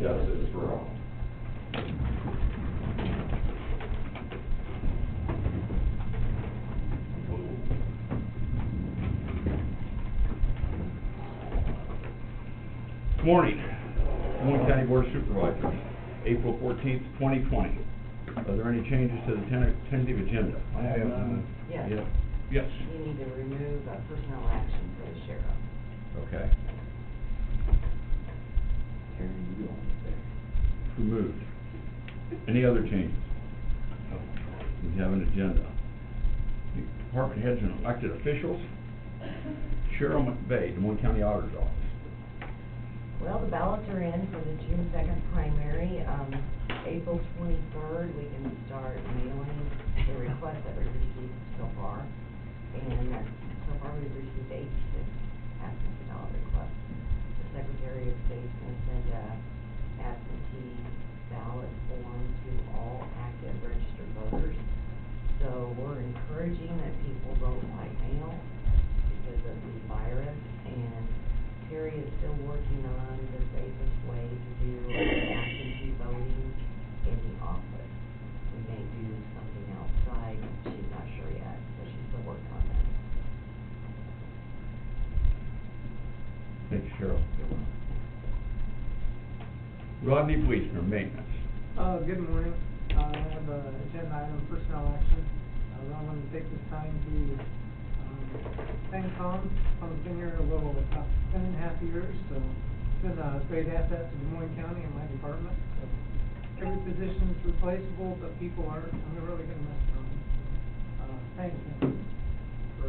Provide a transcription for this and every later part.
justice for all. Good morning. Moines County Board of Supervisors, April 14th, 2020. Are there any changes to the tentative agenda? I have none. Yes. Yeah. Yes. You need to remove personnel action for the sheriff. Okay. Karen, you on there? Removed. Any other changes? We have an agenda. The department heads and elected officials. Cheryl McVeigh, Des Moines County Auditor's Office. Well, the ballots are in for the June 2nd primary. April 23rd, we can start mailing the requests that we've received so far. And so far we've received 86 absentee ballot requests. The Secretary of State's going to send a absentee ballot form to all active registered voters. So we're encouraging that people vote by mail because of the virus, and Terry is still working on the safest way to do absentee voting in the office. We may do something outside, she's not sure yet, so she's still working on that. Thank you, Cheryl. Rodney Policeman, Maintenance. Good morning. I have an agenda item, personnel action. I want to take this time to thank Tom. Tom's been here a little, about 10.5 years, so it's been a great asset to Des Moines County and my department. So every position is replaceable, but people aren't. I'm really going to miss Tom. Thank him for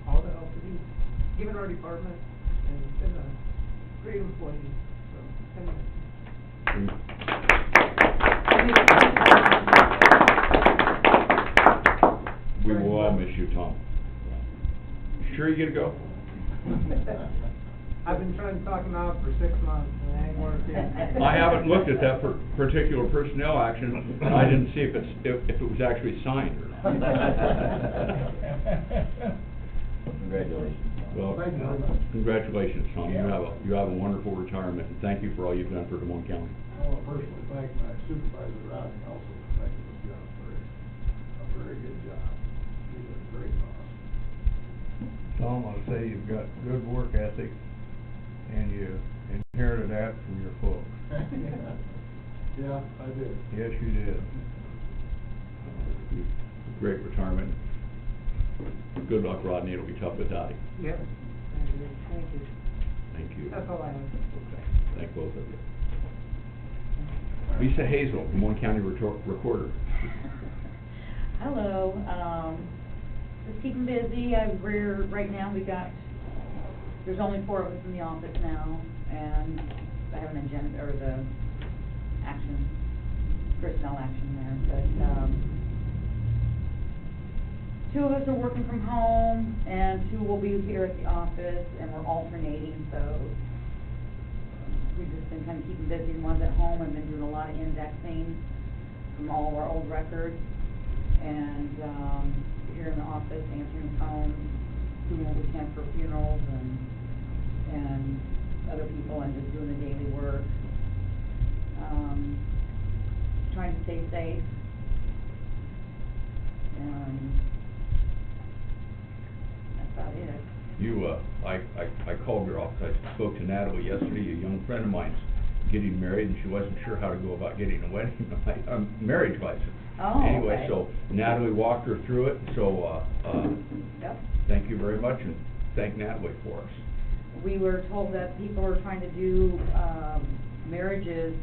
all the help that he's given our department, and he's been a great employee. So thank you. We will all miss you, Tom. You sure you're gonna go? I've been trying to talk him out for 6 months, and it ain't working. I haven't looked at that particular personnel action, and I didn't see if it was actually signed or not. Congratulations. Well, Thank you very much. congratulations, Tom. You have a wonderful retirement, and thank you for all you've done for Des Moines County. I want to personally thank my supervisor, Rodney, also for making this job a very good job. He's a great boss. Tom, I'll say you've got good work ethic, and you inherited that from your folks. Yeah, I did. Yes, you did. Great retirement. Good luck, Rodney. It'll be tough without you. Yes, thank you. Thank you. That's all I have. Thank both of you. Lisa Hazel, Des Moines County Recorder. Hello, just keeping busy. Right now there's only 4 of us in the office now, and I have an agenda, or the personnel action there, but, 2 of us are working from home, and 2 will be here at the office, and we're alternating, so we've just been kind of keeping busy. The ones at home have been doing a lot of indexing from all of our old records, and here in the office answering phones, doing what we can for funerals and other people, and just doing the daily work. Trying to stay safe. And that's about it. I called your office. I spoke to Natalie yesterday, a young friend of mine's getting married, and she wasn't sure how to go about getting a wedding, marriage license. Oh, anyway, okay. So Natalie walked her through it, so, Yep. thank you very much, and thank Natalie for us. We were told that people are trying to do marriages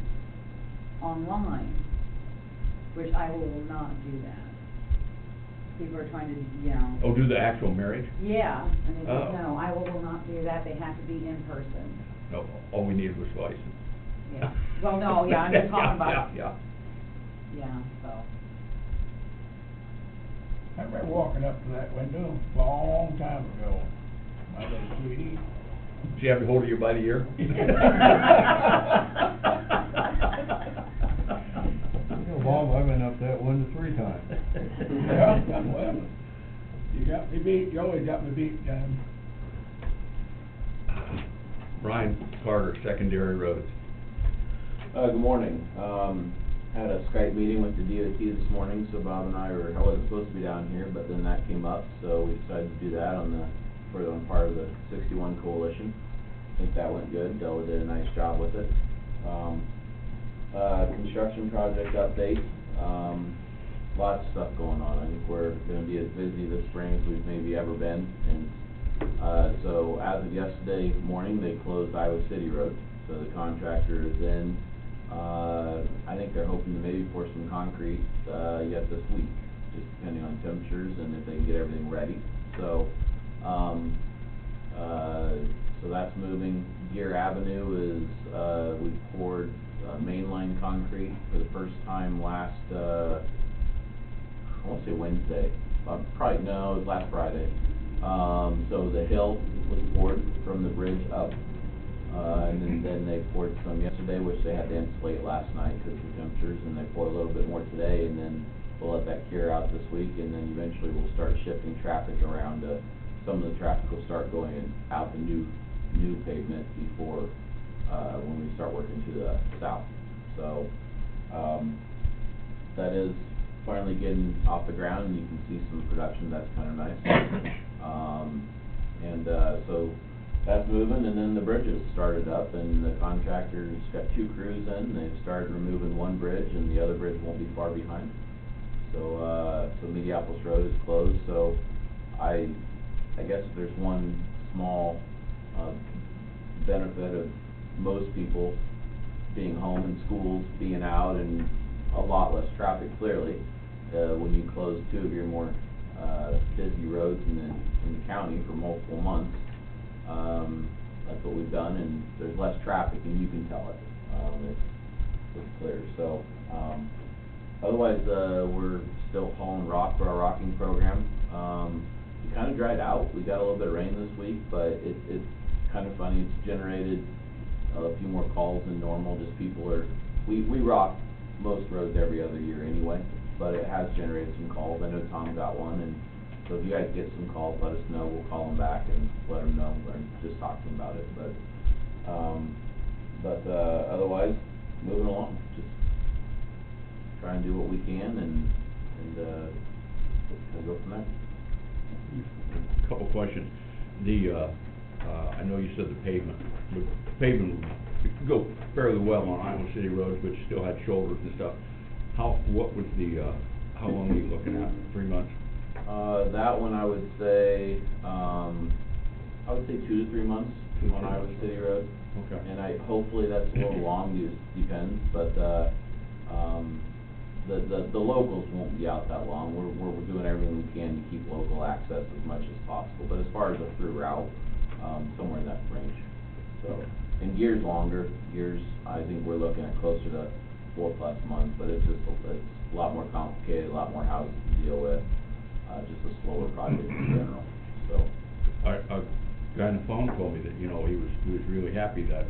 online, which I will not do that. People are trying to, Oh, do the actual marriage? Yeah, and they said, Oh. no, I will not do that, they have to be in person. No, all we needed was license. Yeah, well, no, yeah, I'm just talking about, Yeah. so. I remember walking up to that window a long time ago. My little sweetie. Did she have hold of you by the ear? Bob, I've been up that window 3 times. Yeah, well, you got me beat, you always got me beat, Dan. Brian Carter, Secondary Roads. Good morning. Had a Skype meeting with the DOT this morning, so Bob and I I wasn't supposed to be down here, but then that came up, so we decided to do that on part of the 61 coalition. I think that went good. Della did a nice job with it. Construction project update. Lots of stuff going on. I think we're gonna be as busy this spring as we've maybe ever been, and so as of yesterday morning, they closed Iowa City Road, so the contractor is in. I think they're hoping to maybe pour some concrete, yet this week, just depending on temperatures and if they can get everything ready. So, so that's moving. Gear Avenue is, we poured, mainline concrete for the first time last, I won't say Wednesday, probably, no, it was last Friday. So the hill was poured from the bridge up. And then they poured some yesterday, which they had to insulate last night because of the temperatures, and they poured a little bit more today, and then we'll let that cure out this week, and then eventually we'll start shifting traffic around. Some of the traffic will start going out the new pavement before, when we start working to the south. So, that is finally getting off the ground, and you can see some production. That's kind of nice. So that's moving, and then the bridges started up, and the contractor's got 2 crews in. They've started removing one bridge, and the other bridge won't be far behind. So, so Minneapolis Road is closed, so I guess there's one small, benefit of most people being home and schools being out and a lot less traffic, clearly, when you close 2 of your more, busy roads in the county for multiple months. That's what we've done, and there's less traffic, and you can tell it. It's clear. So, otherwise, we're still hauling rock for our rocking program. It kind of dried out. We got a little bit of rain this week, but it's kind of funny. It's generated a few more calls than normal. Just we rock most roads every other year anyway, but it has generated some calls. I know Tom got one, and so if you guys get some calls, let us know. We'll call them back and let them know, or just talk to them about it. But otherwise, moving along, just try and do what we can, and we'll go from there. Couple questions. I know you said the pavement would go fairly well on Iowa City roads, but you still had shoulders and stuff. How long are you looking at? 3 months? That one I would say 2 to 3 months on Iowa City Road. Okay. And hopefully that's a little long, just depends, but, the locals won't be out that long. We're doing everything we can to keep local access as much as possible, but as far as a through route, somewhere in that range. So, and Gear's longer. Gear's, I think we're looking at closer to 4+ months, but it's a lot more complicated, a lot more houses to deal with. Just a slower project in general, so. A guy on the phone told me that, he was really happy that,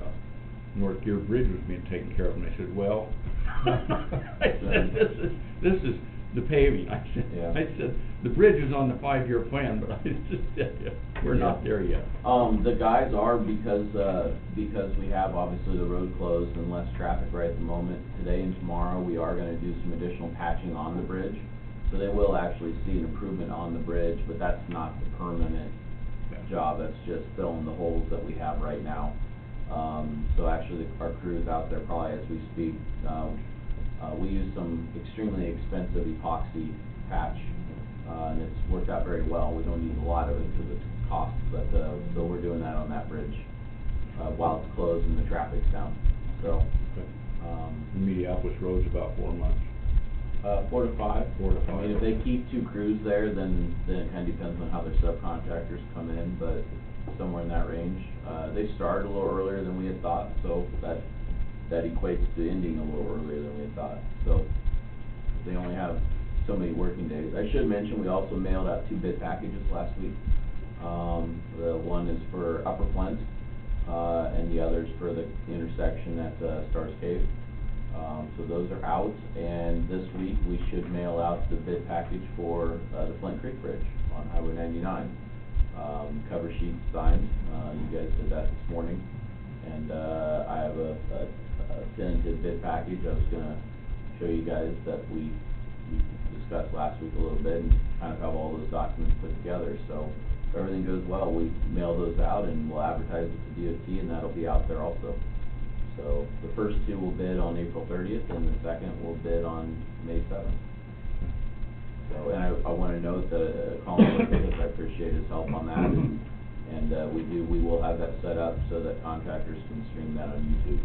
North Gear Bridge was being taken care of, and I said, well, I said, this is the paving. I said, the bridge is on the 5-year plan, but I just said, we're not there yet. The guys are, because we have obviously the road closed and less traffic right at the moment. Today and tomorrow, we are gonna do some additional patching on the bridge. So they will actually see an improvement on the bridge, but that's not the permanent job. That's just filling the holes that we have right now. So actually, our crew is out there probably as we speak. We use some extremely expensive epoxy patch, and it's worked out very well. We don't use a lot of it because it's cost, but so we're doing that on that bridge while it's closed and the traffic's down. So, The Minneapolis Road's about 4 months. 4 to 5. 4 to 5. I mean, if they keep 2 crews there, then it kind of depends on how their subcontractors come in, but somewhere in that range. They started a little earlier than we had thought, so that equates to ending a little earlier than we had thought. So they only have so many working days. I should mention, we also mailed out 2 bid packages last week. The one is for Upper Flint, and the other is for the intersection at Stars Cave. So those are out, and this week we should mail out the bid package for the Flint Creek Bridge on Highway 99. Cover sheet signed. You guys did that this morning, and I have a tentative bid package. I was gonna show you guys that we discussed last week a little bit and kind of have all those documents put together. So if everything goes well, we mail those out and we'll advertise it to DOT, and that'll be out there also. So the first two will bid on April 30th, and the second will bid on May 7th. So, and I wanna note that Colin worked with us. I appreciate his help on that, and we will have that set up so that contractors can stream that on YouTube.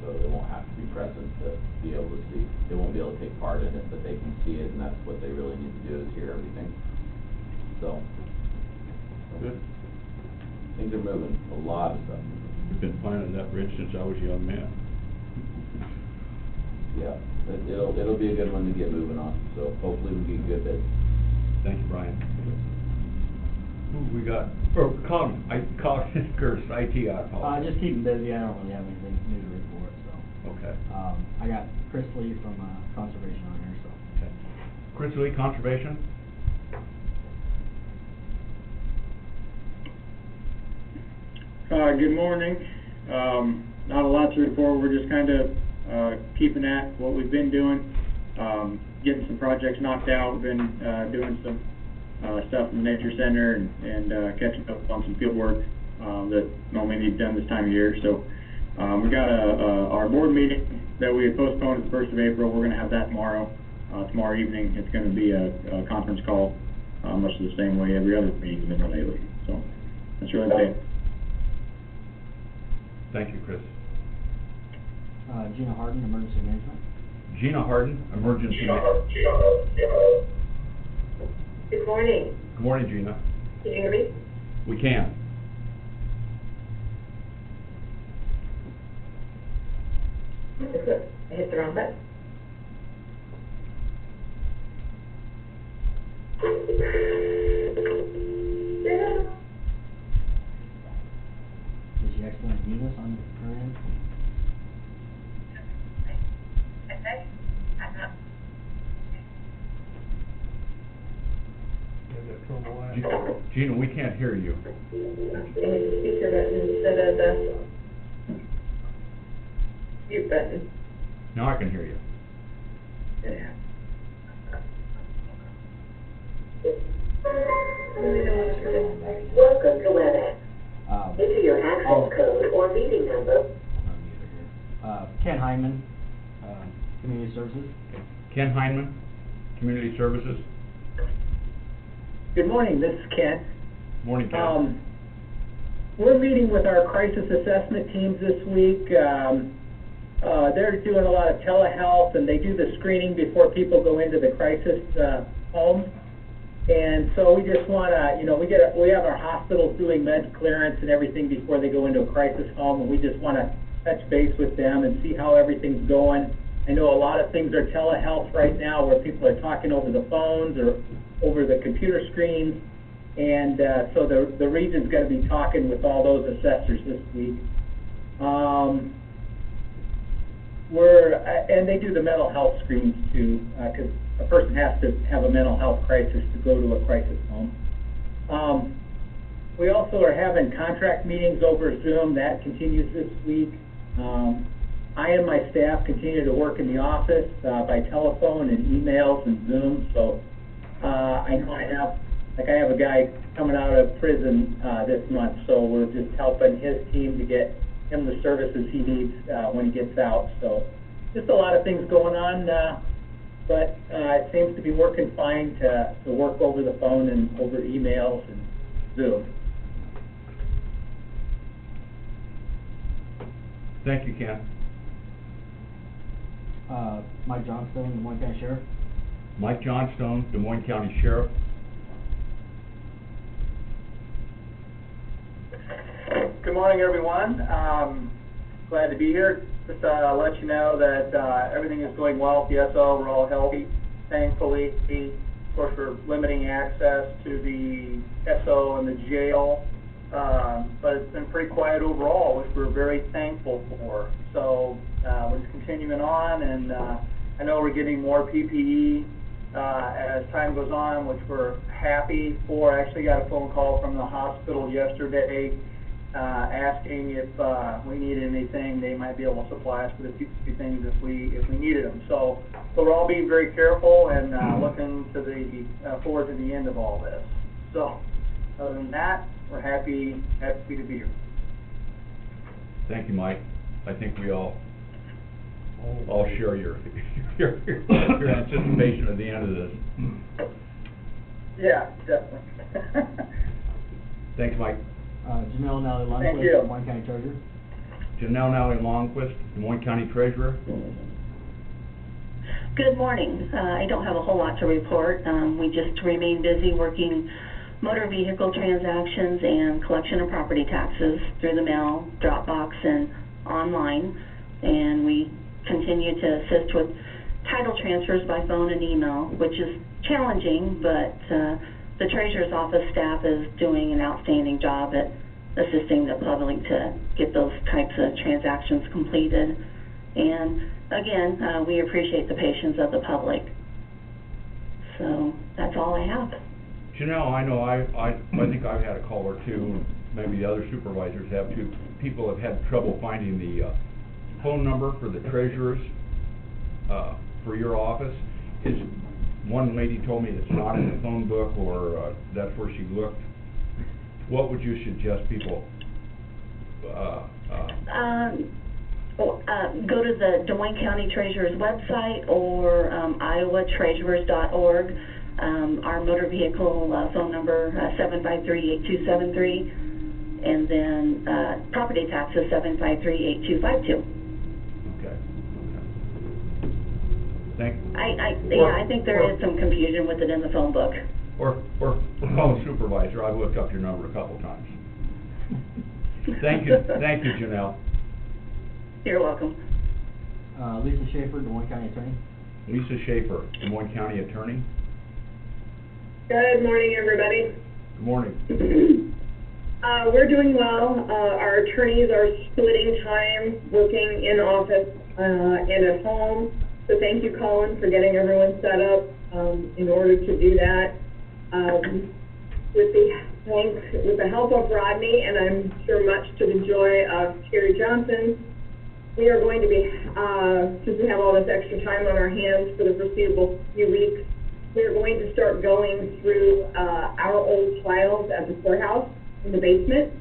So they won't have to be present to be able to see. They won't be able to take part in it, but they can see it, and that's what they really need to do, is hear everything. So, Good. things are moving, a lot of stuff. We've been planning that bridge since I was a young man. Yeah, it'll be a good one to get moving on, so hopefully we get good bids. Thank you, Brian. Who we got? Oh, Colin, Curtis, IT, I apologize. Just keeping busy, I don't really have anything new to report, so. Okay. I got Chris Lee from, Conservation on here, so. Okay. Chris Lee, Conservation? Good morning. Not a lot to report. We're just kind of keeping at what we've been doing, getting some projects knocked out. We've been doing some stuff in the nature center and catching up on some field work that normally need done this time of year. So we got our board meeting that we had postponed at the 1st of April. We're going to have that tomorrow. Tomorrow evening, it's going to be a conference call, much the same way every other meeting's been lately. So that's really about it. Thank you, Chris. Gina Harden, Emergency Management. Gina Harden, Emergency Good morning. Good morning, Gina. Can you hear me? We can. I hit the wrong button. Did you accidentally mute us on her end? I'm not. You got trouble with that? Gina, we can't hear you. Hit the speaker button instead of the mute button. Now I can hear you. Yeah. Welcome to WebEx. Enter your access code or meeting number. Ken Hyman, Community Services. Ken Heineman, Community Services. Good morning, this is Kent. Morning, Ken. We're meeting with our crisis assessment teams this week. They're doing a lot of telehealth, and they do the screening before people go into the crisis home. And so we just want to, we have our hospitals doing med clearance and everything before they go into a crisis home, and we just want to touch base with them and see how everything's going. I know a lot of things are telehealth right now, where people are talking over the phones or over the computer screens, and so the region's going to be talking with all those assessors this week. And they do the mental health screens too, because a person has to have a mental health crisis to go to a crisis home. We also are having contract meetings over Zoom. That continues this week. I and my staff continue to work in the office by telephone and emails and Zoom. So I know I have a guy coming out of prison this month, so we're just helping his team to get him the services he needs when he gets out. So just a lot of things going on, but it seems to be working fine to work over the phone and over emails and Zoom. Thank you, Ken. Mike Johnstone, Des Moines County Sheriff. Mike Johnstone, Des Moines County Sheriff. Good morning, everyone. Glad to be here. Just let you know that everything is going well at the SO. We're all healthy, thankfully. Of course, we're limiting access to the SO and the jail, but it's been pretty quiet overall, which we're very thankful for. So we're just continuing on, and I know we're getting more PPE as time goes on, which we're happy for. I actually got a phone call from the hospital yesterday asking if, we needed anything, they might be able to supply us with a few things if we needed them. So we're all being very careful and, looking to forward to the end of all this. So, other than that, we're happy to be here. Thank you, Mike. I think we all share your anticipation of the end of this. Yeah, definitely. Thanks, Mike. Janelle Nally Thank Lundquist, you. Des Moines County Treasurer. Janelle Nally Longquist, Des Moines County Treasurer. Good morning. I don't have a whole lot to report. We just remain busy working motor vehicle transactions and collection of property taxes through the mail, Dropbox, and online. And we continue to assist with title transfers by phone and email, which is challenging, but the Treasurer's Office staff is doing an outstanding job at assisting the public to get those types of transactions completed. And again, we appreciate the patience of the public. So that's all I have. Janelle, I know I think I've had a call or two, maybe the other supervisors have too. People have had trouble finding the phone number for the treasurers for your office. One lady told me it's not in the phone book, or that's where she looked. What would you suggest people? Go to the Des Moines County Treasurer's website or iowatreasurers.org. Our motor vehicle phone number 753-8273, and then property taxes 753-8252. Okay. I think there is some confusion with it in the phone book. Or call the supervisor. I've looked up your number a couple times. Thank you, Janelle. You're welcome. Lisa Schaefer, Des Moines County Attorney. Lisa Schaefer, Des Moines County Attorney. Good morning, everybody. Good morning. We're doing well. Our attorneys are splitting time working in office and at home. So thank you, Colin, for getting everyone set up in order to do that. With the help of Rodney, and I'm sure much to the joy of Terry Johnson, we are going to be, since we have all this extra time on our hands for the foreseeable few weeks, we're going to start going through our old files at the courthouse in the basement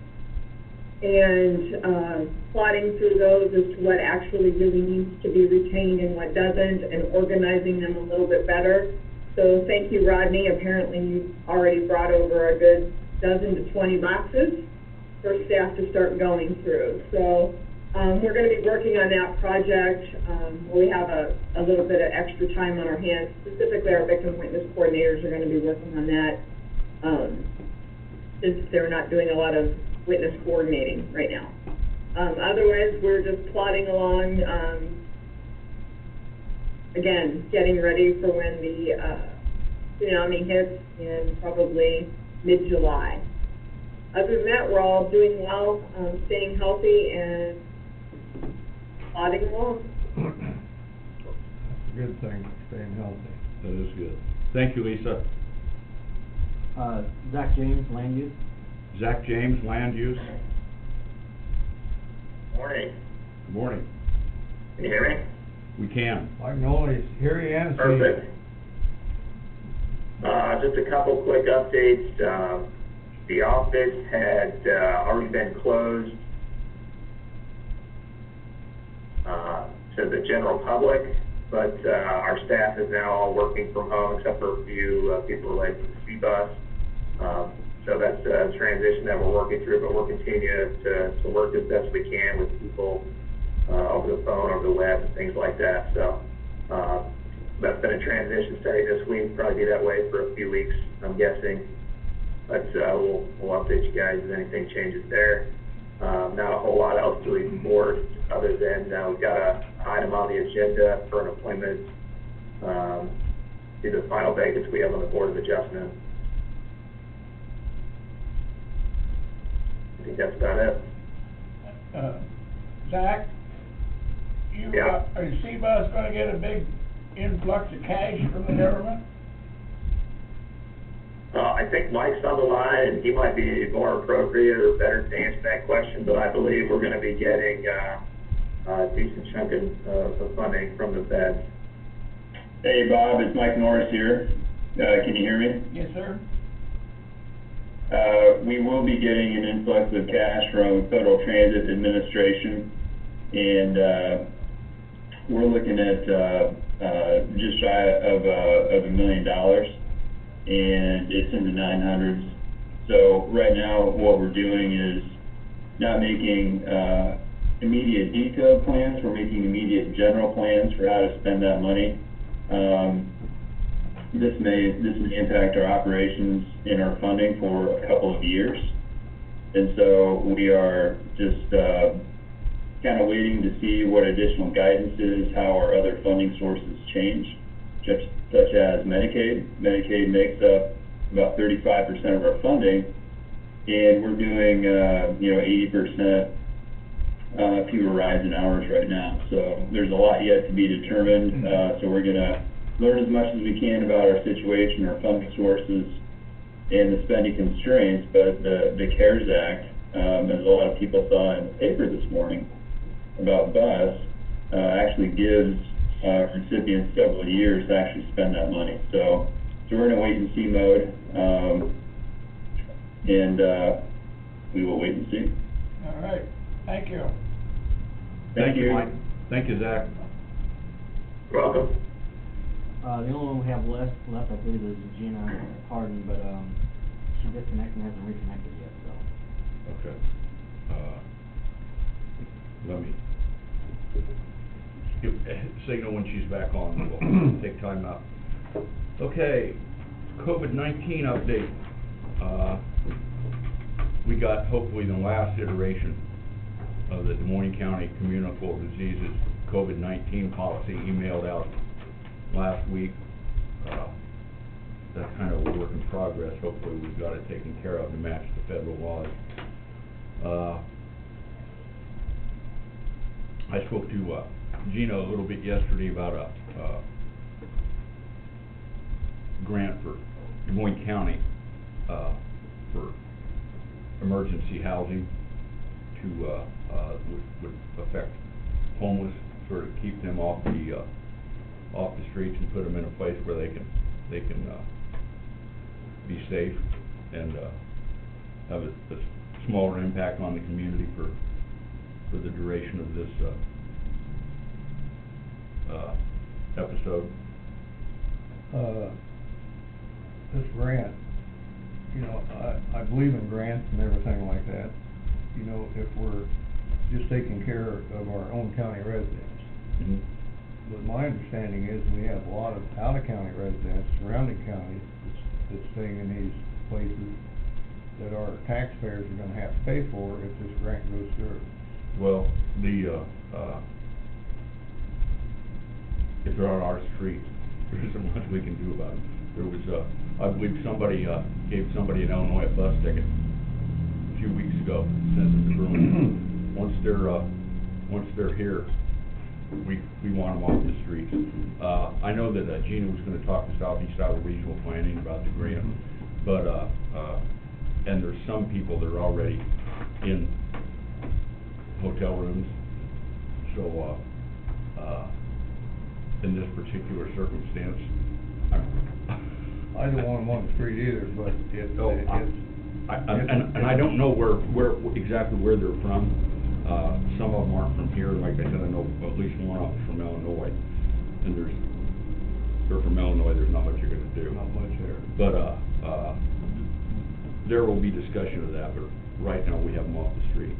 and plotting through those as to what actually really needs to be retained and what doesn't, and organizing them a little bit better. So thank you, Rodney. Apparently you've already brought over a good dozen to 20 boxes for staff to start going through. So we're going to be working on that project. We have a little bit of extra time on our hands. Specifically, our victim witness coordinators are going to be working on that since they're not doing a lot of witness coordinating right now. Otherwise, we're just plodding along, again, getting ready for when the tsunami hits in probably mid-July. Other than that, we're all doing well, staying healthy and plodding along. That's a good thing, staying healthy. That is good. Thank you, Lisa. Zach James, Land Use. Zach James, Land Use. Morning. Good morning. Can you hear me? We can. I can always hear you and see you. Perfect. Just a couple quick updates. The office had already been closed to the general public, but our staff is now all working from home except for a few people related to the C-Bus. So that's a transition that we're working through, but we'll continue to work as best we can with people over the phone, over the web, and things like that. So that's been a transition starting this week, probably be that way for a few weeks, I'm guessing. But we'll update you guys if anything changes there. Not a whole lot else to report other than we've got an item on the agenda for an appointment to the final vacancy we have on the Board of Adjustment. I think that's about it. Zach, Yeah. are C-Bus gonna get a big influx of cash from the government? I think Mike's on the line, and he might be more appropriate or better to answer that question, but I believe we're gonna be getting, a decent chunk of funding from the feds. Hey, Bob, it's Mike Norris here. Can you hear me? Yes, sir. We will be getting an influx of cash from Federal Transit Administration, and we're looking at just shy of $1 million, and it's in the 900s. So right now, what we're doing is not making immediate detailed plans. We're making immediate general plans for how to spend that money. This may impact our operations and our funding for a couple of years. And so we are just kind of waiting to see what additional guidance is, how our other funding sources change, such as Medicaid. Medicaid makes up about 35% of our funding, and we're doing 80% fewer rides and hours right now. So there's a lot yet to be determined. So we're gonna learn as much as we can about our situation, our funding sources, and the spending constraints. But the CARES Act, as a lot of people saw in the paper this morning about bus, actually gives recipients several years to actually spend that money. So we're in a wait and see mode, and we will wait and see. All right, thank you. Thank you, Mike. Thank you, Zach. You're welcome. The only one we have left, I believe, is Gina Harden, but, she disconnected and hasn't reconnected yet, so. Okay. Let me give signal when she's back on. We'll take time out. Okay, COVID-19 update. We got hopefully the last iteration of the Des Moines County Communicable Diseases COVID-19 policy emailed out last week. That's kind of a work in progress. Hopefully we've got it taken care of to match the federal laws. I spoke to Gina a little bit yesterday about a grant for Des Moines County for emergency housing to would affect homeless, sort of keep them off the streets and put them in a place where they can be safe and have a smaller impact on the community for the duration of this episode. This grant, you know, I believe in grants and everything like that. You know, if we're just taking care of our own county residents. Mm-hmm. But my understanding is we have a lot of out-of-county residents, surrounding counties, that's staying in these places that our taxpayers are gonna have to pay for if this grant goes through. Well, if they're on our streets, there isn't much we can do about it. There was, I believe somebody, gave somebody in Illinois a bus ticket a few weeks ago, sent them to Bruin. Once they're here, we want them off the streets. I know that Gina was gonna talk to Southeast Iowa Regional Planning about the grant, but, and there's some people that are already in hotel rooms, so, in this particular circumstance, I don't want them on the street either, but and I don't know where exactly where they're from. Some of them aren't from here. Like I said, I know at least one of them from Illinois, and they're from Illinois. There's not much you're gonna do. Not much there. But there will be discussion of that. But right now we have them off the street.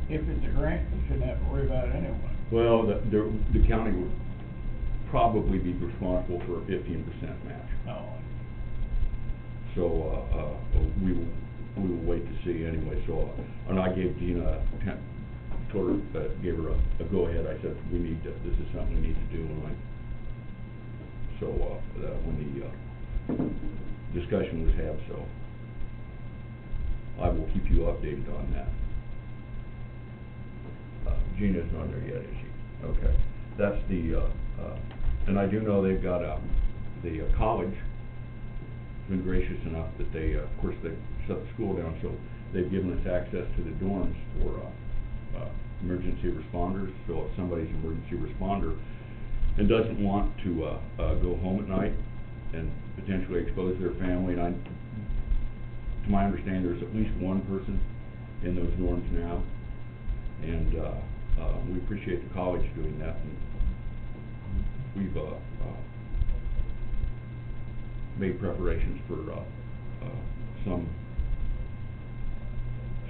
If it's a grant, you shouldn't have to worry about it anyway. Well, the county would probably be responsible for a 15% match. Oh. So we will wait to see anyway. So and I gave Gina gave her a go ahead. I said this is something we need to do. And so when the discussion was had, so I will keep you updated on that. Gina's not there yet, is she? Okay. That's the and I do know they've got the college been gracious enough that they, of course, they shut the school down, so they've given us access to the dorms for, emergency responders. So if somebody's an emergency responder and doesn't want to, go home at night and potentially expose their family, and to my understanding, there's at least one person in those dorms now, and, we appreciate the college doing that, and we've, made preparations for,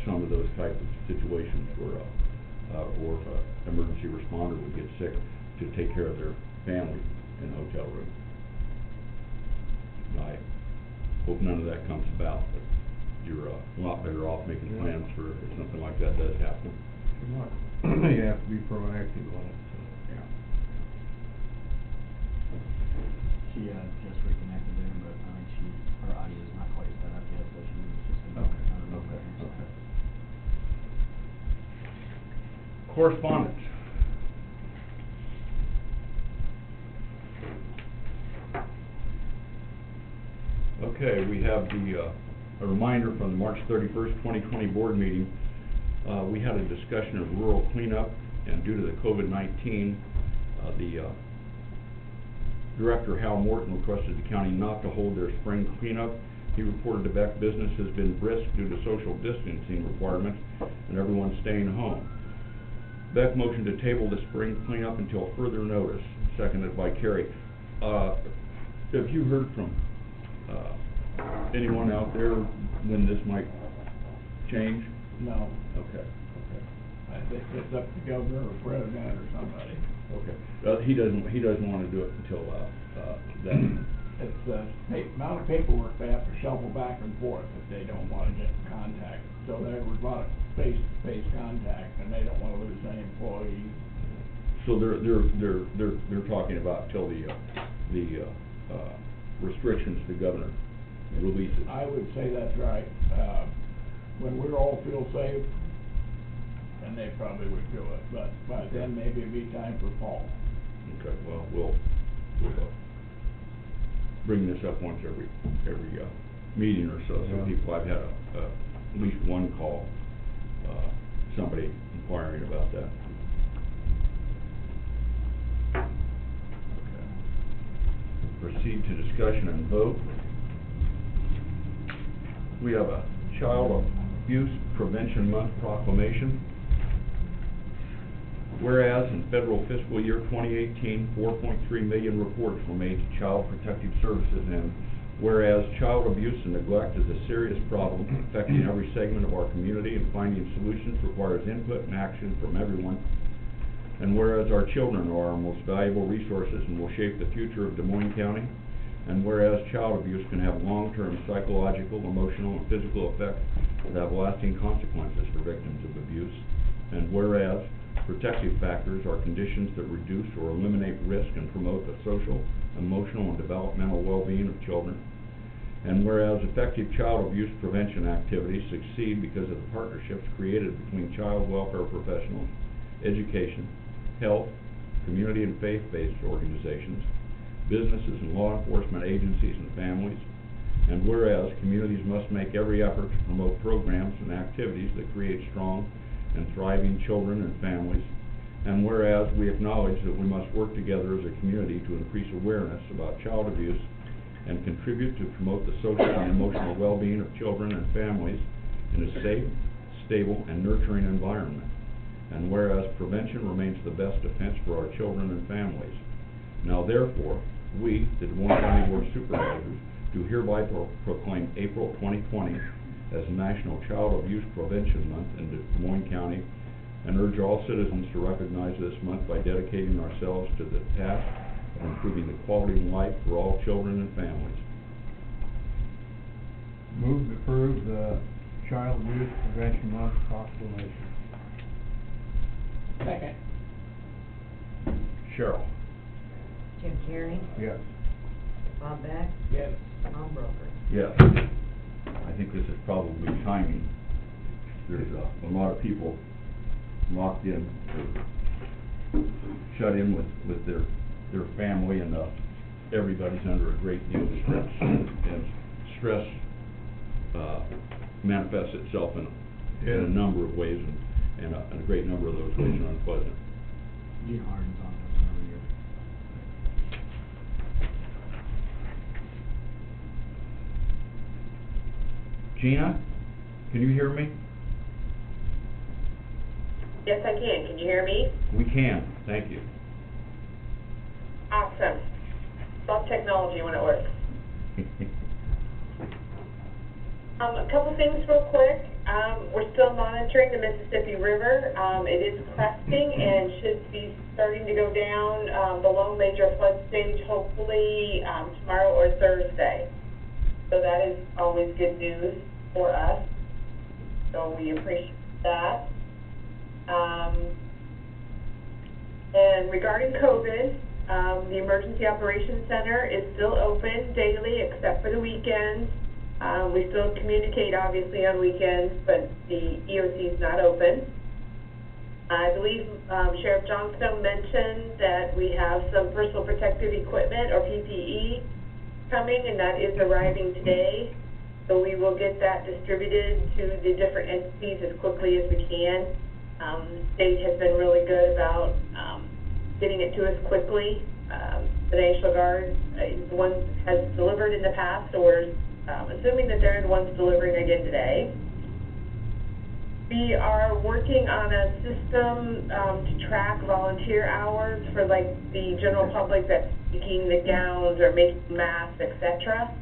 some of those types of situations where, or if an emergency responder would get sick, to take care of their family in a hotel room. I hope none of that comes about, but you're a lot better off making plans for if something like that does happen. You have to be proactive on it, so. Yeah. She, just reconnected there, but I think her audio is not quite set up yet, so she was just gonna. Okay. Correspondence. Okay, we have a reminder from the March 31st, 2020 board meeting. We had a discussion of rural cleanup, and due to the COVID-19, the Director Hal Morton requested the county not to hold their spring cleanup. He reported to Beck business has been brisk due to social distancing requirements and everyone staying home. Beck motioned to table the spring cleanup until further notice, seconded by Kerry. Have you heard from anyone out there when this might change? No, Okay. I think it's up to the governor or president or somebody. Okay. He doesn't want to do it until then. It's the amount of paperwork they have to shuffle back and forth if they don't want to get in contact. So there was a lot of face-to-face contact, and they don't want to lose any employees. So they're talking about till the restrictions the governor releases. I would say that's right. When we all feel safe, then they probably would do it, but by then maybe it'd be time for fall. Okay, well, we'll bring this up once every meeting or so. So people, I've had at least one call, somebody inquiring about that. Okay. Proceed to discussion and vote. We have a Child Abuse Prevention Month proclamation. Whereas in federal fiscal year 2018, 4.3 million reports were made to Child Protective Services, and whereas child abuse and neglect is a serious problem affecting every segment of our community, and finding solutions requires input and action from everyone, and whereas our children are our most valuable resources and will shape the future of Des Moines County, and whereas child abuse can have long-term psychological, emotional, and physical effects that have lasting consequences for victims of abuse, and whereas protective factors are conditions that reduce or eliminate risk and promote the social, emotional, and developmental well-being of children, and whereas effective child abuse prevention activities succeed because of the partnerships created between child welfare professionals, education, health, community and faith-based organizations, businesses and law enforcement agencies and families, and whereas communities must make every effort to promote programs and activities that create strong and thriving children and families, and whereas we acknowledge that we must work together as a community to increase awareness about child abuse and contribute to promote the social and emotional well-being of children and families in a safe, stable, and nurturing environment, and whereas prevention remains the best defense for our children and families. Now therefore, we, the Des Moines County Board of Supervisors, do hereby proclaim April 2020 as National Child Abuse Prevention Month in Des Moines County, and urge all citizens to recognize this month by dedicating ourselves to the task of improving the quality of life for all children and families. Move to approve the Child Abuse Prevention Month proclamation. Second. Cheryl. Jim Carrey, Yes. Bob Beck, Yes. Tom Broker. Yes. I think this is probably timing. There's a lot of people locked in, or shut in with their family, and everybody's under a great deal of stress. And stress, manifests itself in Yeah. a number of ways, and a great number of those ways are unpleasant. Gina Harden's on this every year. Gina, can you hear me? Yes, I can. Can you hear me? We can, thank you. Awesome. Love technology when it works. A couple things real quick. We're still monitoring the Mississippi River. It is cresting and should be starting to go down below major flood stage hopefully tomorrow or Thursday. So that is always good news for us. So we appreciate that. And regarding COVID, the Emergency Operations Center is still open daily except for the weekends. We still communicate obviously on weekends, but the EOC is not open. I believe Sheriff Johnstone mentioned that we have some personal protective equipment or PPE coming, and that is arriving today. So we will get that distributed to the different entities as quickly as we can. The state has been really good about getting it to us quickly. The National Guard is the one that has delivered in the past, so we're assuming that they're the ones delivering again today. We are working on a system to track volunteer hours for like the general public that's making the gowns or making masks, etc.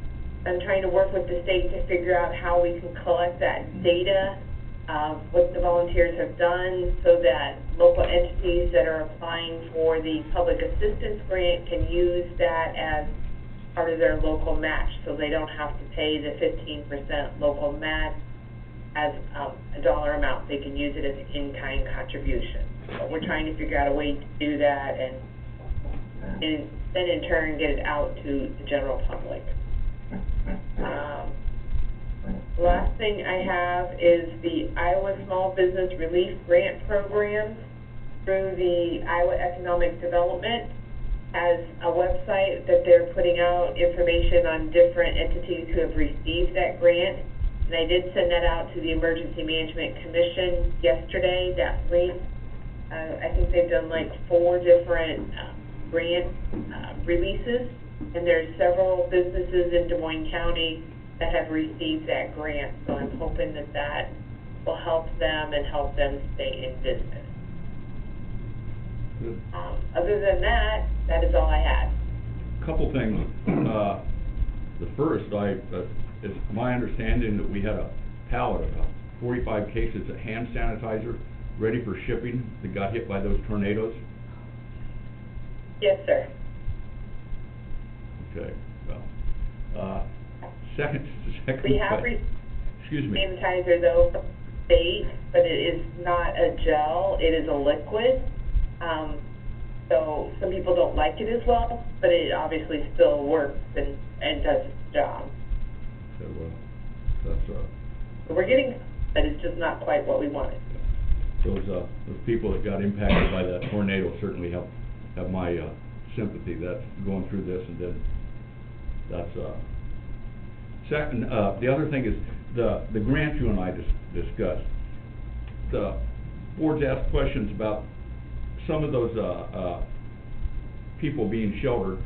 I'm trying to work with the state to figure out how we can collect that data, what the volunteers have done, so that local entities that are applying for the public assistance grant can use that as part of their local match, so they don't have to pay the 15% local match as a dollar amount. They can use it as an in-kind contribution. But we're trying to figure out a way to do that and then in turn get it out to the general public. The last thing I have is the Iowa Small Business Relief Grant Program through the Iowa Economic Development has a website that they're putting out information on different entities who have received that grant. And I did send that out to the Emergency Management Commission yesterday, that link. I think they've done like 4 different grant releases, and there's several businesses in Des Moines County that have received that grant. So I'm hoping that that will help them and help them stay in business. Good. Other than that, that is all I had. Couple things. The first, it's my understanding that we had a pallet of 45 cases of hand sanitizer ready for shipping that got hit by those tornadoes. Yes, sir. Okay, well, second We have excuse me. sanitizer though from the state, but it is not a gel, it is a liquid. So some people don't like it as well, but it obviously still works and does its job. Okay, well, that's So we're getting, but it's just not quite what we wanted. those people that got impacted by that tornado certainly have my sympathy. That's going through this, and then that's second. The other thing is the grant you and I discussed. The board's asked questions about some of those people being sheltered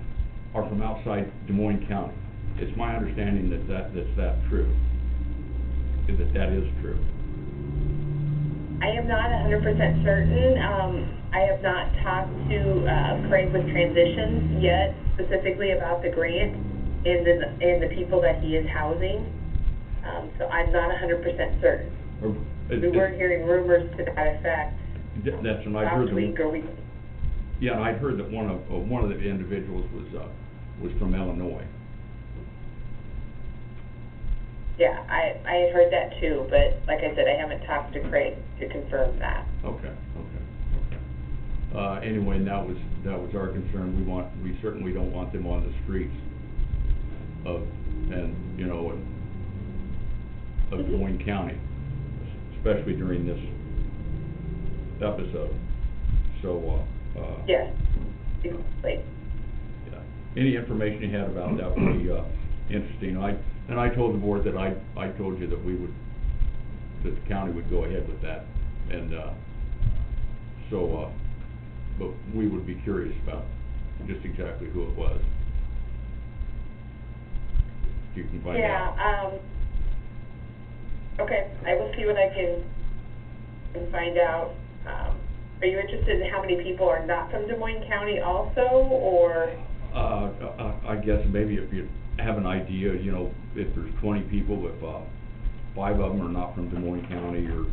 are from outside Des Moines County. It's my understanding that's true. That is true. I am not 100% certain. I have not talked to Craig with Transitions yet, specifically about the grant and the people that he is housing. So I'm not 100% certain. We were hearing rumors to that effect. That's when I heard last week or week. Yeah, and I'd heard that one of the individuals was from Illinois. Yeah, I had heard that too, but like I said, I haven't talked to Craig to confirm that. Okay. Anyway, and that was our concern. We certainly don't want them on the streets of Des Moines County, especially during this episode. So yes, exactly. Yeah. Any information you had about that would be interesting. And I told the board that I told you that we would, that the county would go ahead with that, and, but we would be curious about just exactly who it was. You can find out. Okay, I will see what I can find out. Are you interested in how many people are not from Des Moines County also, or? I guess maybe if you have an idea, you know, if there's 20 people, if 5 of them are not from Des Moines County, or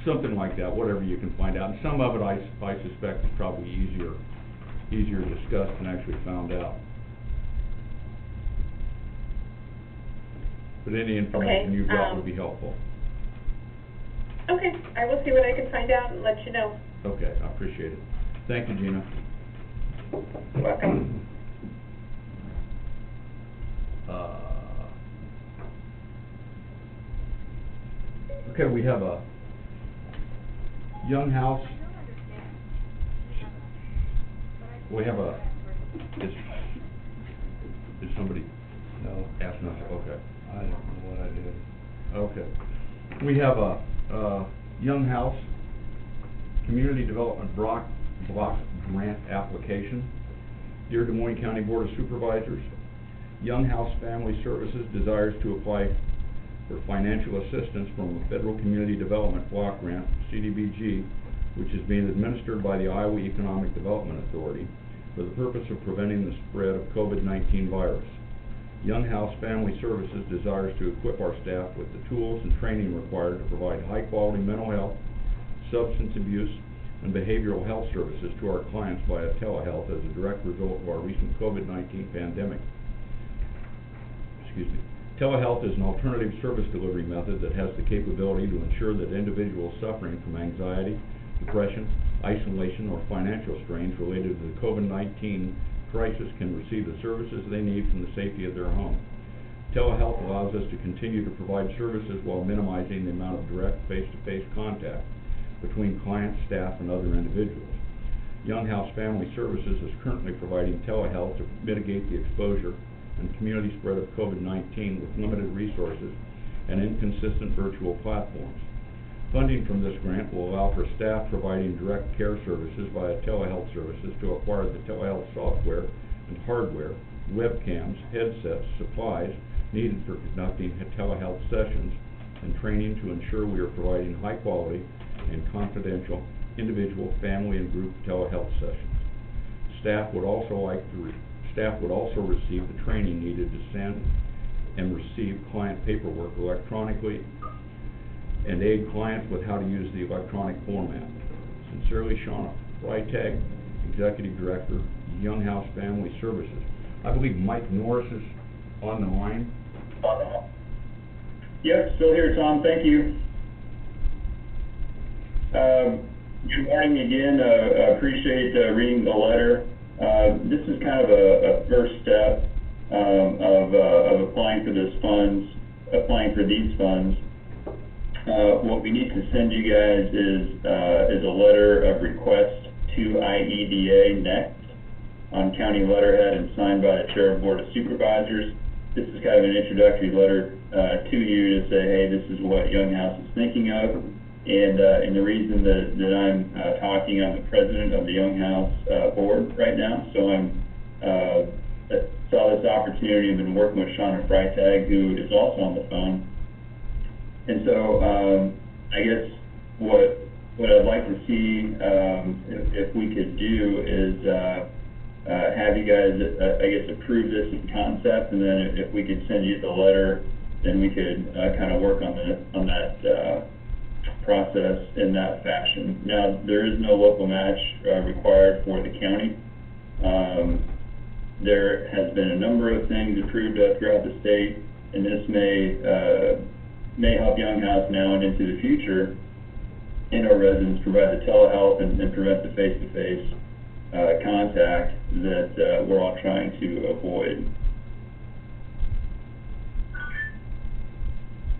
something like that, whatever you can find out. And some of it I suspect is probably easier discussed than actually found out. But any information you've got would be helpful. Okay, I will see what I can find out and let you know. Okay, I appreciate it. Thank you, Gina. You're welcome. Okay, we have a young house. We have a, is somebody asking us? Okay. I don't know what I did. Okay. We have a Young House Community Development Block Grant application. Dear Des Moines County Board of Supervisors, Young House Family Services desires to apply for financial assistance from a Federal Community Development Block Grant, CDBG, which is being administered by the Iowa Economic Development Authority for the purpose of preventing the spread of COVID-19 virus. Young House Family Services desires to equip our staff with the tools and training required to provide high-quality mental health, substance abuse, and behavioral health services to our clients via telehealth as a direct result of our recent COVID-19 pandemic. Telehealth is an alternative service delivery method that has the capability to ensure that individuals suffering from anxiety, depression, isolation, or financial strains related to the COVID-19 crisis can receive the services they need from the safety of their home. Telehealth allows us to continue to provide services while minimizing the amount of direct face-to-face contact between clients, staff, and other individuals. Young House Family Services is currently providing telehealth to mitigate the exposure and community spread of COVID-19 with limited resources and inconsistent virtual platforms. Funding from this grant will allow for staff providing direct care services via telehealth services to acquire the telehealth software and hardware, webcams, headsets, supplies needed for conducting telehealth sessions, and training to ensure we are providing high quality and confidential individual, family, and group telehealth sessions. Staff would also receive the training needed to send and receive client paperwork electronically and aid clients with how to use the electronic format. Sincerely, Shauna Freitag, Executive Director, Young House Family Services. I believe Mike Norris is on the line. Yep, still here, Tom. Thank you. Good morning again. I appreciate reading the letter. This is kind of a first step of applying for these funds. What we need to send you guys is a letter of request to IEDA next on county letterhead and signed by the Chair of Board of Supervisors. This is kind of an introductory letter to you to say, hey, this is what Young House is thinking of. And the reason that I'm talking, I'm the president of the Young House board right now, so saw this opportunity. I've been working with Shauna Freitag, who is also on the phone. And so I guess what I'd like to see, if we could do is have you guys, I guess, approve this in concept, and then if we could send you the letter, then we could kind of work on that process in that fashion. Now, there is no local match required for the county. There has been a number of things approved throughout the state, and this may help Young House now and into the future, and our residents provide the telehealth and prevent the face-to-face contact that we're all trying to avoid.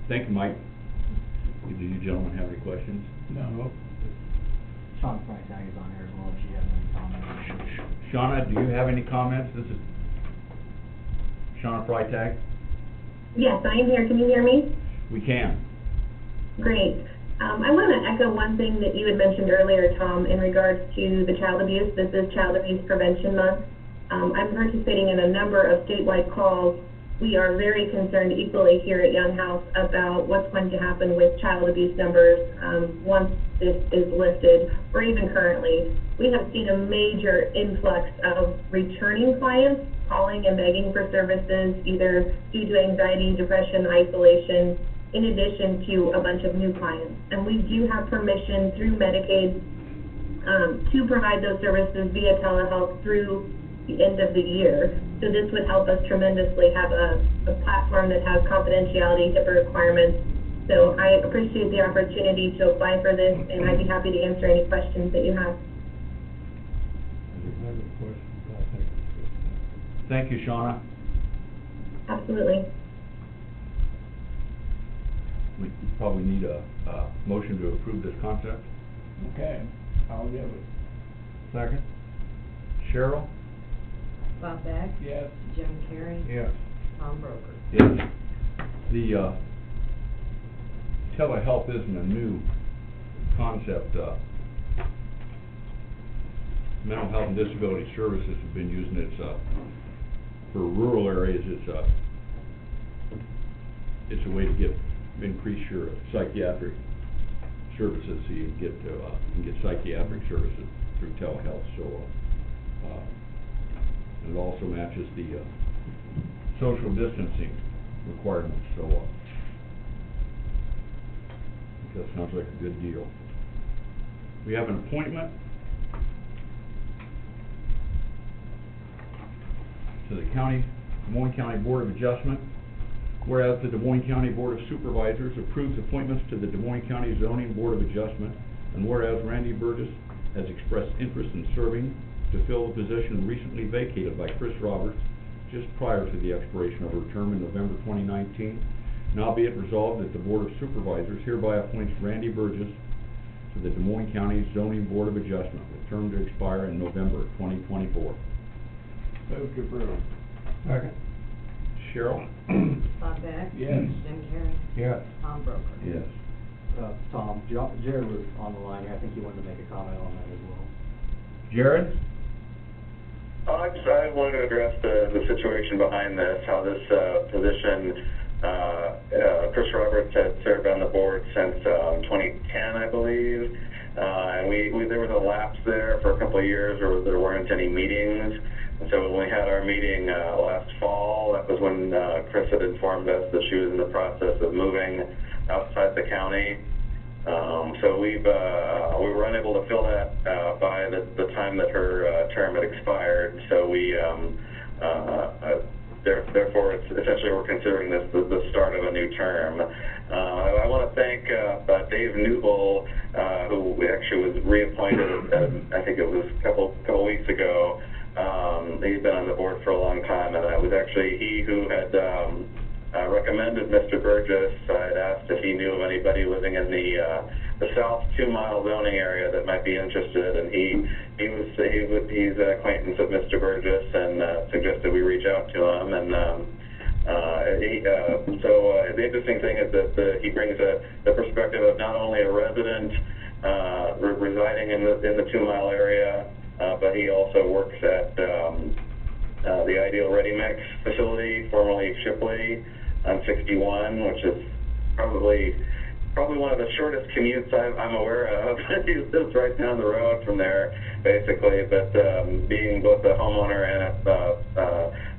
Thank you, Mike. Do you gentlemen have any questions? No. Sean Freitag is on here as well, if she has any comments. Shauna, do you have any comments? This is Shauna Freitag. Yes, I am here. Can you hear me? We can. Great. I want to echo one thing that you had mentioned earlier, Tom, in regards to the child abuse. This is Child Abuse Prevention Month. I'm participating in a number of statewide calls. We are very concerned equally here at Young House about what's going to happen with child abuse numbers once this is lifted, or even currently. We have seen a major influx of returning clients calling and begging for services, either due to anxiety, depression, isolation, in addition to a bunch of new clients. And we do have permission through Medicaid to provide those services via telehealth through the end of the year. So this would help us tremendously have a platform that has confidentiality, HIPAA requirements. So I appreciate the opportunity to apply for this, and I'd be happy to answer any questions that you have. Thank you, Shauna. Absolutely. We probably need a motion to approve this concept. Okay, I'll give it. Second. Cheryl? Bob Beck? Yes. Jim Carrey? Yes. Tom Broker? Yes. The telehealth isn't a new concept. Mental health and disability services have been using it. For rural areas, it's a way to increase your psychiatric services, so you can get psychiatric services through telehealth. So it also matches the social distancing requirements. So I think that sounds like a good deal. We have an appointment to the Des Moines County Board of Adjustment. Whereas the Des Moines County Board of Supervisors approves appointments to the Des Moines County Zoning Board of Adjustment, and whereas Randy Burgess has expressed interest in serving to fill the position recently vacated by Chris Roberts just prior to the expiration of her term in November 2019, now be it resolved that the Board of Supervisors hereby appoints Randy Burgess to the Des Moines County Zoning Board of Adjustment, with term to expire in November 2024. Move to approve. Second. Cheryl? Bob Beck? Yes. Jim Carrey? Yes. Tom Broker? Yes. Tom, Jared was on the line here, I think he wanted to make a comment on that as well. Jared? I wanted to address the situation behind this, how this position, Chris Roberts had served on the board since 2010, I believe, and there was a lapse there for a couple of years where there weren't any meetings. And so when we had our meeting last fall, that was when Chris had informed us that she was in the process of moving outside the county. So we were unable to fill that by the time that her term had expired. So therefore, it's essentially we're considering this the start of a new term. I want to thank Dave Newble, who actually was reappointed. I think it was a couple weeks ago. He's been on the board for a long time, and it was actually he who had recommended Mr. Burgess. I had asked if he knew of anybody living in the south 2-mile zoning area that might be interested, and he's an acquaintance of Mr. Burgess and suggested we reach out to him. And so the interesting thing is that he brings the perspective of not only a resident residing in the 2-mile area, but he also works at the Ideal Ready Mix facility, formerly Shipley, on 61, which is probably one of the shortest commutes I'm aware of. He lives right down the road from there, basically. But being both a homeowner and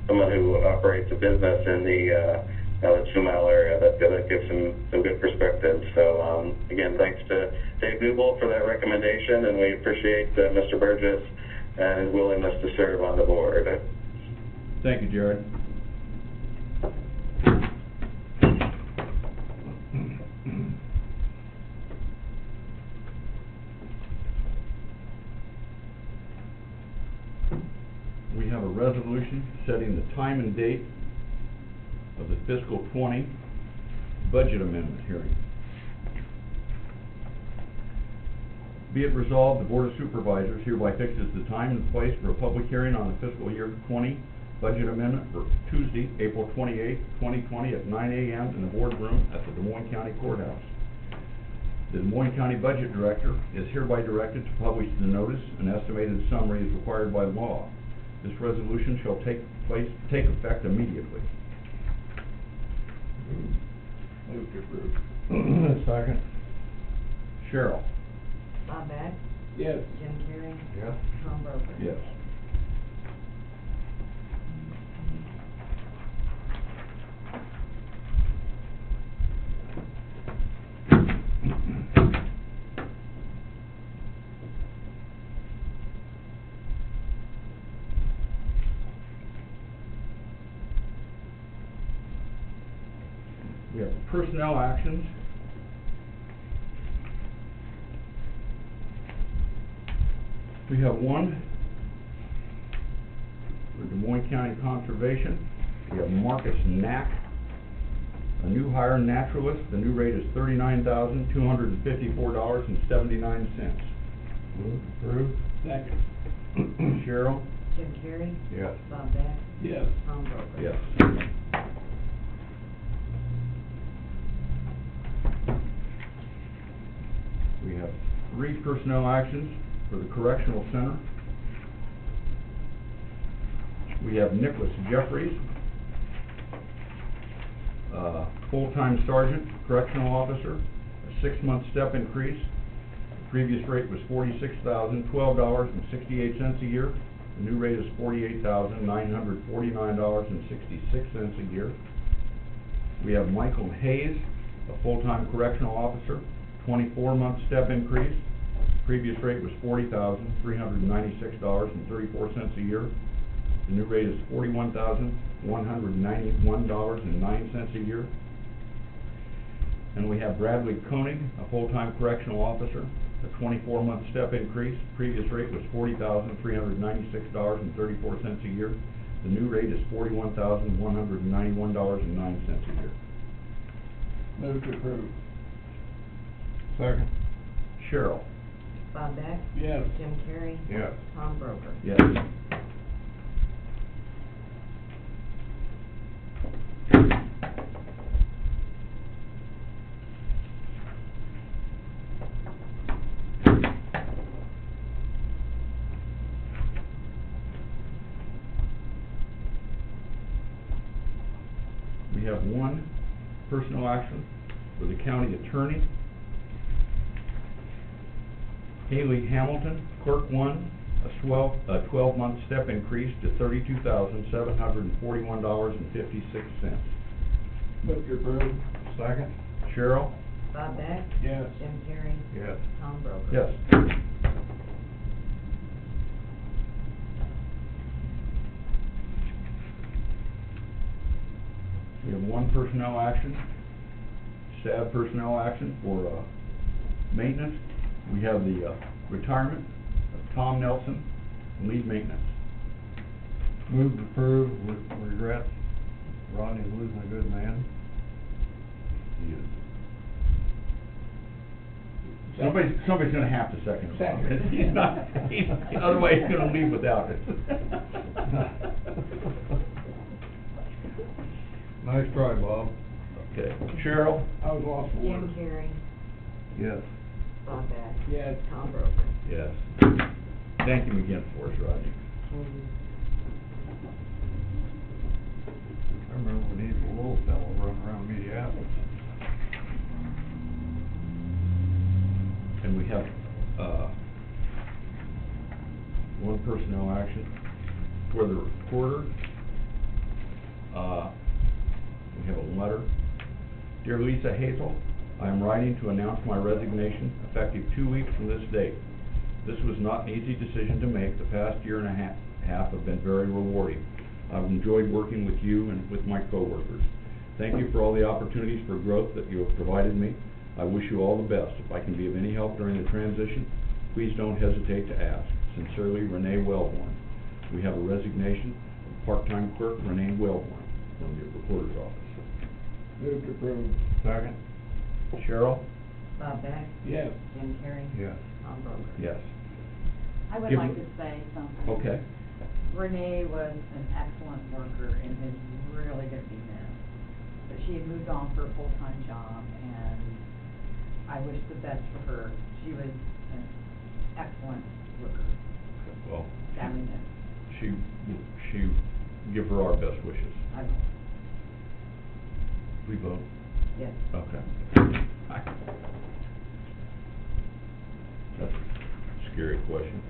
someone who operates a business in the 2-mile area, that gives some good perspective. So again, thanks to Dave Newble for that recommendation, and we appreciate Mr. Burgess and his willingness to serve on the board. Thank you, Jared. We have a resolution setting the time and date of the fiscal 20 budget amendment hearing. Be it resolved, the Board of Supervisors hereby fixes the time and place for a public hearing on the fiscal year 20 budget amendment for Tuesday, April 28, 2020 at 9 a.m. in the boardroom at the Des Moines County Courthouse. The Des Moines County Budget Director is hereby directed to publish the notice and estimated summary as required by law. This resolution shall take effect immediately. Move to approve. Second. Cheryl? Bob Beck? Yes. Jim Carrey? Yes. Tom Broker? Yes. We have personnel actions. We have one for Des Moines County Conservation. We have Marcus Knack, a new hire naturalist. The new rate is $39,254.79. Move approved. Second. Cheryl? Jim Carrey? Yes. Bob Beck? Yes. Tom Broker? Yes. We have 3 personnel actions for the Correctional Center. We have Nicholas Jeffries, full-time sergeant, correctional officer, a 6-month step increase. The previous rate was $46,012.68 a year. The new rate is $48,949.66 a year. We have Michael Hayes, a full-time correctional officer, 24-month step increase. Previous rate was $40,396.34 a year. The new rate is $41,191.09 a year. And we have Bradley Koenig, a full-time correctional officer, a 24-month step increase. Previous rate was $40,396.34 a year. The new rate is $41,191.09 a year. Move to approve. Second. Cheryl? Bob Beck? Yes. Jim Carrey? Yes. Tom Broker? Yes. We have one personal action for the county attorney. Haley Hamilton, clerk 1, a 12-month step increase to $32,741.56. Move to approve. Second. Cheryl? Bob Beck? Yes. Jim Carrey? Yes. Tom Broker? Yes. We have one personnel action, sad personnel action for maintenance. We have the retirement of Tom Nelson, lead maintenance. Move to approve with regret. Ronnie's losing a good man. He is. Somebody's gonna have to second it. He's not, otherwise he's gonna leave without it. Nice try, Bob. Okay, Cheryl? I was lost for Jim words. Carrey? Yes. Bob Beck? Yes. Tom Broker? Yes. Thank him again for us, Rodney. I remember when he was a little fellow running around Minneapolis. And we have, one personnel action for the recorder. We have a letter. Dear Lisa Hazel, I am writing to announce my resignation effective 2 weeks from this date. This was not an easy decision to make. The past year and a half have been very rewarding. I've enjoyed working with you and with my coworkers. Thank you for all the opportunities for growth that you have provided me. I wish you all the best. If I can be of any help during the transition, please don't hesitate to ask. Sincerely, Renee Wellborn. We have a resignation of part-time clerk Renee Wellborn from the recorder's office. Move to approve. Second. Cheryl? Bob Beck? Yes. Jim Carrey? Yes. Tom Broker? Yes. I would Give like me- to say something. Okay. Renee was an excellent worker and is really gonna be missed. But she had moved on for a full-time job, and I wish the best for her. She was an excellent worker. Well, Sadly missed. she, give her our best wishes. I will. We vote? Yes. Okay. Aye. That's a scary question.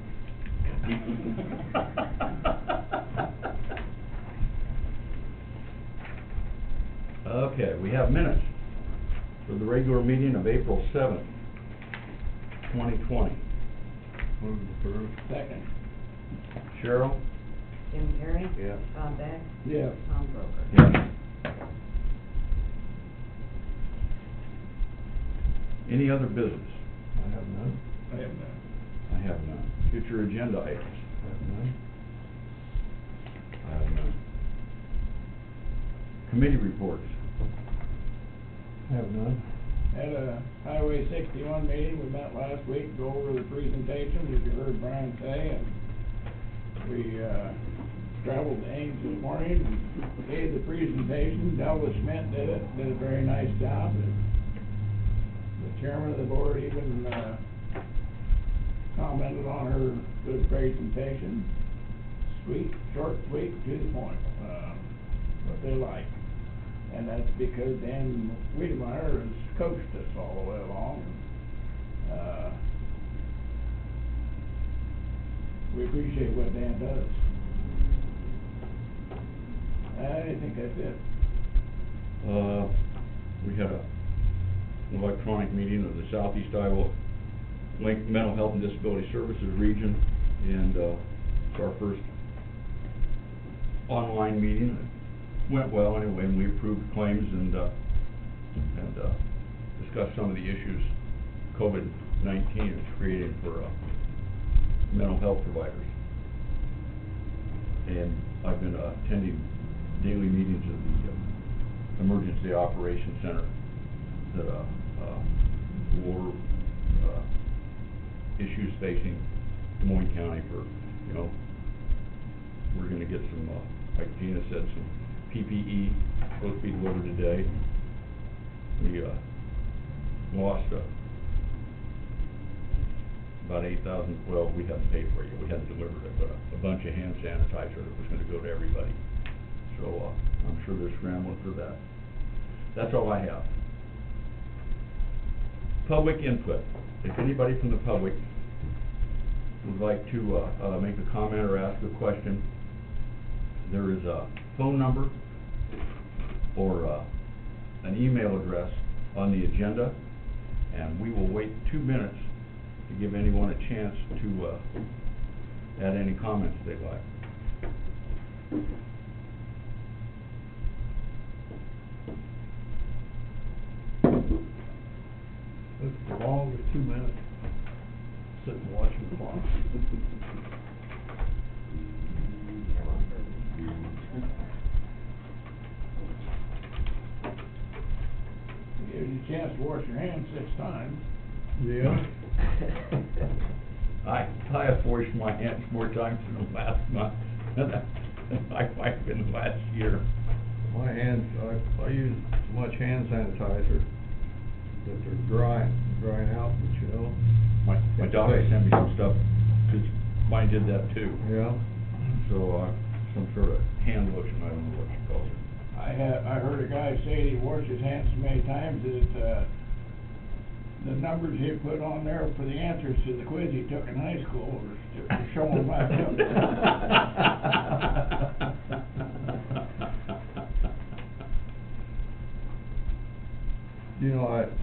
Okay, we have minutes for the regular meeting of April 7th, 2020. Move to approve. Second. Cheryl? Jim Carrey? Yes. Tom Beck? Yes. Tom Broker? Yes. Any other business? I have none. I have none. I have none. Future agenda items? I have none. I have none. Committee reports? I have none. At a Highway 61 meeting, we met last week, go over the presentations, as you heard Brian say, and we, traveled to Ames this morning and gave the presentation. Delva Schmidt did a very nice job. The chairman of the board even, commented on her good presentation. Sweet, short, sweet, to the point, what they like. And that's because Dan Wiedemeyer has coached us all the way along. We appreciate what Dan does. I think that's it. We had an electronic meeting of the Southeast Iowa Link Mental Health and Disability Services region, and it's our first online meeting. It went well anyway, and we approved claims and discussed some of the issues COVID-19 is creating for mental health providers. And I've been attending daily meetings of the Emergency Operations Center that for issues facing Des Moines County for, we're gonna get some, like Gina said, some PPE supposed to be delivered today. We lost about 8,000, well, we haven't paid for it yet, we hadn't delivered it, but a bunch of hand sanitizer that was gonna go to everybody. So I'm sure they're scrambling for that. That's all I have. Public input. If anybody from the public would like to make a comment or ask a question, there is a phone number or an email address on the agenda, and we will wait 2 minutes to give anyone a chance to add any comments they'd like. This is the longest 2 minutes, sitting watching the clock. Gives you a chance to wash your hands 6 times. Yeah. I have washed my hands more times in the last month than my wife in the last year. My hands, I use so much hand sanitizer that they're drying out, but My daughter sent me some stuff, 'cause mine did that too. Yeah. So, some sort of hand lotion, I don't know what she calls it. I heard a guy say he washed his hands so many times that, the numbers he put on there for the answers to the quiz he took in high school were showing back up.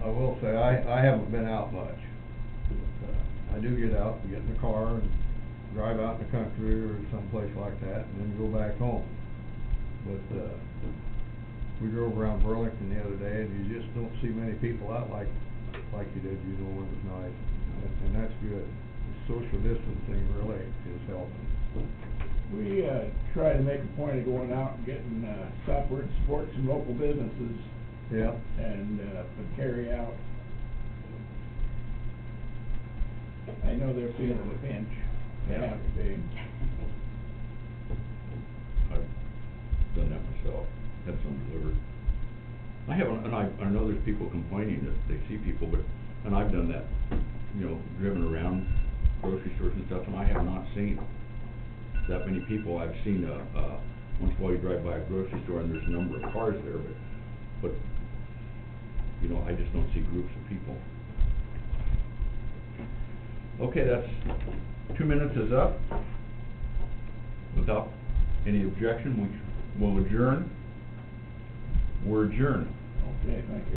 I will say, I haven't been out much. But, I do get out, get in the car and drive out in the country or someplace like that, and then go back home. But, we drove around Burlington the other day, and you just don't see many people out like you did, when it was nice. And that's good. The social distancing really is helping. We, try to make a point of going out and getting, stuff where it supports some local businesses. Yeah. And, carry out. I know they're feeling the pinch. They have to be. haven't, and I know there's people complaining that they see people, but, and I've done that, you know, driven around grocery stores and stuff, and I have not seen that many people. I've seen, once in a while you drive by a grocery store and there's a number of cars there, but, you know, I just don't see groups of people. Okay, that's, 2 minutes is up. Without any objection, we will adjourn. We're adjourned. Okay, thank you.